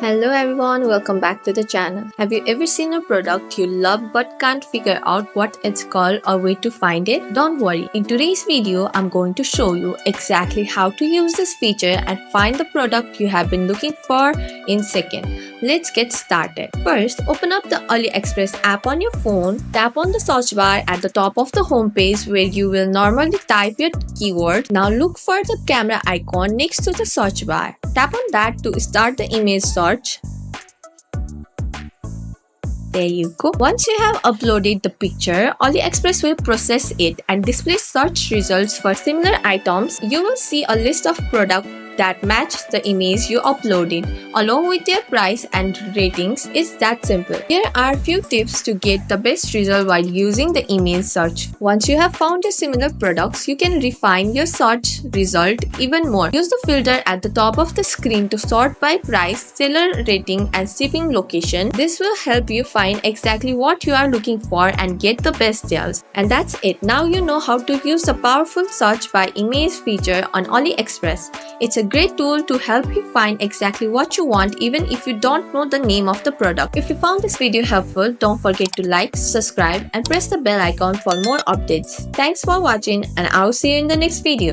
Hello everyone, welcome back to the channel. Have you ever seen a product you love but can't figure out what it's called or where to find it? Don't worry, in today's video I'm going to show you exactly how to use this feature and find the product you have been looking for in seconds. Let's get started. First, open up the AliExpress app on your phone. Tap on the search bar at the top of the home page where you will normally type your keyword. Now look for the camera icon next to the search bar. Tap on that to start the image search. There you go. Once you have uploaded the picture, AliExpress will process it and display search results for similar items. You will see a list of products that match the image you uploaded along with their price and ratings. It's that simple. Here are a few tips to get the best result while using the image search. Once you have found your similar products, you can refine your search result even more. Use the filter at the top of the screen to sort by price, seller rating and shipping location. This will help you find exactly what you are looking for and get the best deals. And that's it. Now you know how to use the powerful search by image feature on AliExpress. It's a great tool to help you find exactly what you want even if you don't know the name of the product. If you found this video helpful, don't forget to like, subscribe and press the bell icon for more updates. Thanks for watching and I'll see you in the next video.